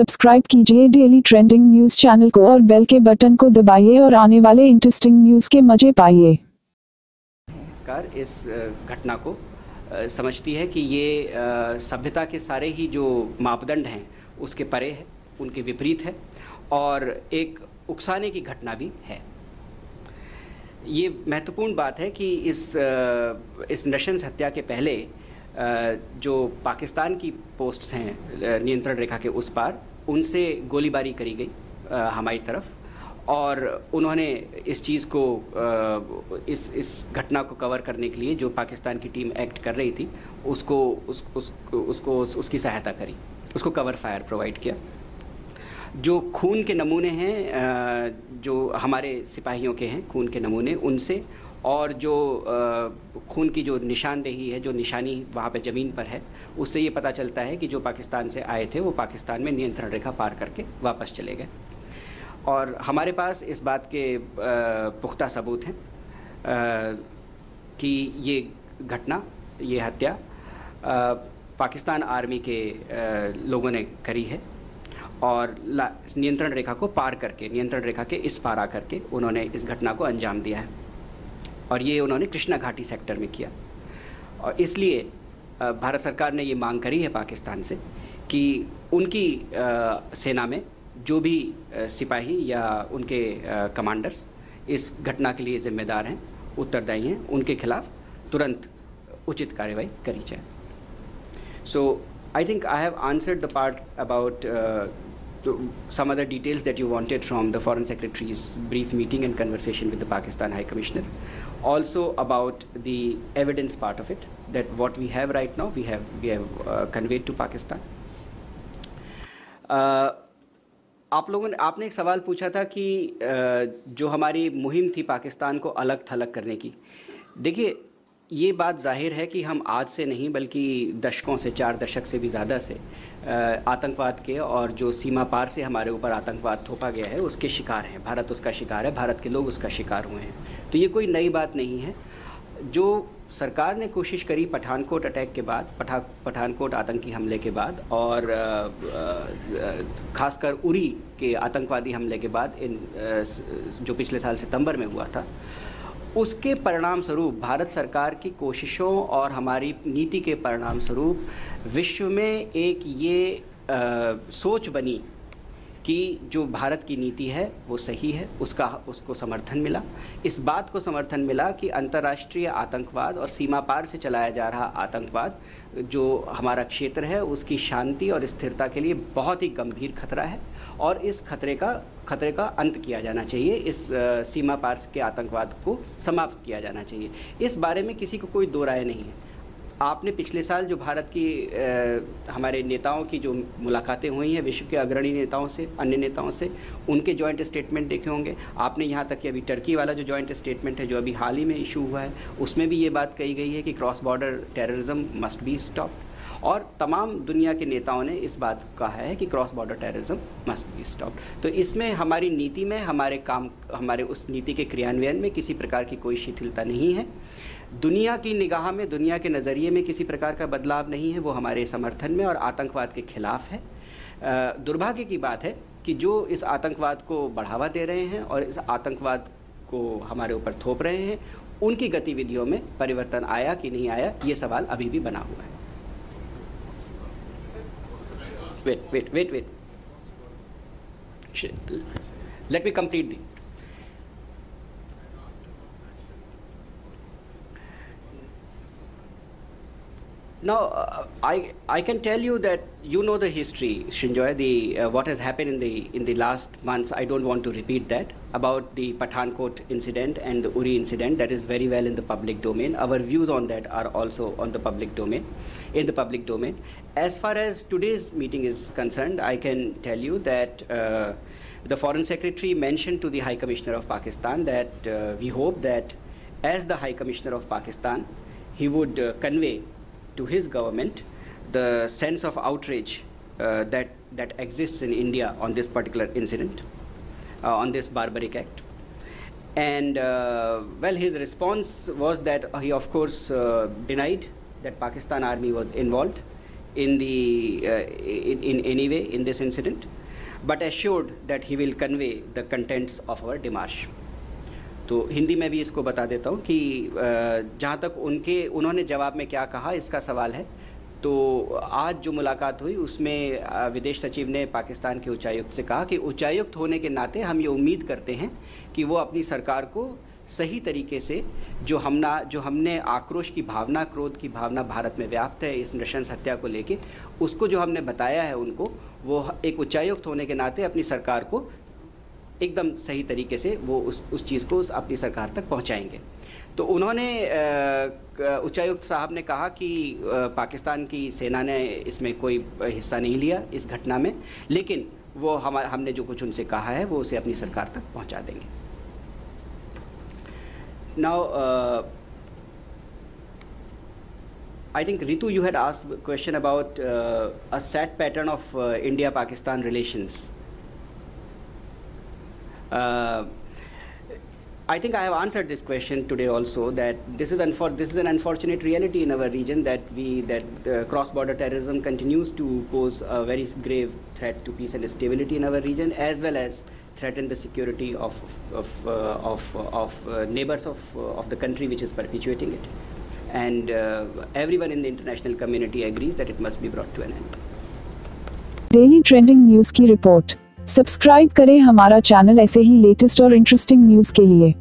Subscribe कीजिए daily trending news channel को और बेल के बटन को दबाइए और आने वाले इंटरेस्टिंग न्यूज के मजे पाइए। सरकार इस घटना को समझती है कि ये सभ्यता के सारे ही जो मापदंड हैं उसके परे है, उनके विपरीत है और एक उकसाने की घटना भी है। ये महत्वपूर्ण बात है कि इस नृशंस हत्या के पहले जो पाकिस्तान की पोस्ट्स हैं नियंत्रण रेखा के उस पार, उनसे गोलीबारी करी गई हमारी तरफ और उन्होंने इस चीज़ को इस घटना को कवर करने के लिए जो पाकिस्तान की टीम एक्ट कर रही थी उसकी सहायता करी, उसको कवर फायर प्रोवाइड किया। जो खून के नमूने हैं जो हमारे सिपाहियों के हैं, खून के नमूने उनसे और जो खून की जो निशानदेही है, जो निशानी वहाँ पे ज़मीन पर है, उससे ये पता चलता है कि जो पाकिस्तान से आए थे वो पाकिस्तान में नियंत्रण रेखा पार करके वापस चले गए। और हमारे पास इस बात के पुख्ता सबूत हैं कि ये घटना, ये हत्या पाकिस्तान आर्मी के लोगों ने करी है और नियंत्रण रेखा को पार करके, नियंत्रण रेखा के इस पार आकर के उन्होंने इस घटना को अंजाम दिया है और ये उन्होंने कृष्णा घाटी सेक्टर में किया। और इसलिए भारत सरकार ने ये मांग करी है पाकिस्तान से कि उनकी सेना में जो भी सिपाही या उनके कमांडर्स इस घटना के लिए ज़िम्मेदार हैं, उत्तरदायी हैं, उनके खिलाफ तुरंत उचित कार्रवाई करी जाए। सो I think I have answered the part about some other details that you wanted from the Foreign Secretary's brief meeting and conversation with the Pakistan High Commissioner. Also about the evidence part of it, that what we have right now, we have conveyed to Pakistan. आप लोगों ने, आपने एक सवाल पूछा था कि जो हमारी मुहिम थी पाकिस्तान को अलग थलग करने की। देखिए, ये बात जाहिर है कि हम आज से नहीं बल्कि दशकों से, 4 दशक से भी ज़्यादा से आतंकवाद के और जो सीमा पार से हमारे ऊपर आतंकवाद थोपा गया है उसके शिकार हैं। भारत उसका शिकार है, भारत के लोग उसका शिकार हुए हैं। तो ये कोई नई बात नहीं है। जो सरकार ने कोशिश करी पठानकोट अटैक के बाद, पठानकोट आतंकी हमले के बाद और ख़ासकर उरी के आतंकवादी हमले के बाद, जो पिछले साल सितंबर में हुआ था, उसके परिणाम स्वरूप भारत सरकार की कोशिशों और हमारी नीति के परिणाम स्वरूप विश्व में एक ये सोच बनी कि जो भारत की नीति है वो सही है, उसको समर्थन मिला। इस बात को समर्थन मिला कि अंतर्राष्ट्रीय आतंकवाद और सीमा पार से चलाया जा रहा आतंकवाद जो हमारा क्षेत्र है उसकी शांति और स्थिरता के लिए बहुत ही गंभीर खतरा है और इस खतरे का अंत किया जाना चाहिए। इस सीमा पार के आतंकवाद को समाप्त किया जाना चाहिए। इस बारे में किसी को कोई दो राय नहीं है। आपने पिछले साल जो भारत की हमारे नेताओं की जो मुलाकातें हुई हैं विश्व के अग्रणी नेताओं से, अन्य नेताओं से, उनके जॉइंट स्टेटमेंट देखे होंगे आपने। यहाँ तक कि अभी टर्की वाला जो जॉइंट स्टेटमेंट है जो अभी हाल ही में इशू हुआ है, उसमें भी ये बात कही गई है कि cross border terrorism must be stopped और तमाम दुनिया के नेताओं ने इस बात कहा है कि cross border terrorism must be stopped. तो इसमें हमारी नीति में, हमारे उस नीति के क्रियान्वयन में किसी प्रकार की कोई शिथिलता नहीं है। दुनिया की निगाह में, दुनिया के नज़रिए में किसी प्रकार का बदलाव नहीं है। वो हमारे समर्थन में और आतंकवाद के खिलाफ है। दुर्भाग्य की बात है कि जो इस आतंकवाद को बढ़ावा दे रहे हैं और इस आतंकवाद को हमारे ऊपर थोप रहे हैं, उनकी गतिविधियों में परिवर्तन आया कि नहीं आया, ये सवाल अभी भी बना हुआ है। Wait. Let me complete the. Now, I can tell you that you know the history, Shinjoy. What has happened in the last months. I don't want to repeat that about the Pathankot incident and the Uri incident. That is very well in the public domain. Our views on that are also on the public domain, As far as today's meeting is concerned, I can tell you that the Foreign Secretary mentioned to the High Commissioner of Pakistan that we hope that as the High Commissioner of Pakistan, he would convey to his government the sense of outrage that exists in India on this particular incident, on this barbaric act. And well, his response was that he of course denied that Pakistan army was involved in any way in this incident, but assured that he will convey the contents of our démarche. तो हिंदी में भी इसको बता देता हूँ कि जहाँ तक उन्होंने जवाब में क्या कहा इसका सवाल है, तो आज जो मुलाकात हुई उसमें विदेश सचिव ने पाकिस्तान के उच्चायुक्त से कहा कि उच्चायुक्त होने के नाते हम ये उम्मीद करते हैं कि वो अपनी सरकार को सही तरीके से जो हमने आक्रोश की भावना, क्रोध की भावना भारत में व्याप्त है इस नृशंस हत्या को लेके, उसको जो हमने बताया है उनको, वो एक उच्चायुक्त होने के नाते अपनी सरकार को एकदम सही तरीके से वो उस चीज़ को अपनी सरकार तक पहुंचाएंगे। तो उन्होंने उच्चायुक्त साहब ने कहा कि पाकिस्तान की सेना ने इसमें कोई हिस्सा नहीं लिया इस घटना में, लेकिन वो हमने जो कुछ उनसे कहा है वो उसे अपनी सरकार तक पहुंचा देंगे। Now, I think Ritu, you had asked a question about a sad pattern of India-Pakistan relations. I think I have answered this question today also, that this is an unfortunate reality in our region, that cross-border terrorism continues to pose a very grave threat to peace and stability in our region, as well as threaten the security of neighbors of the country which is perpetuating it. And everyone in the international community agrees that it must be brought to an end. Daily trending news की report. Subscribe करें हमारा channel ऐसे ही latest और interesting news के लिए।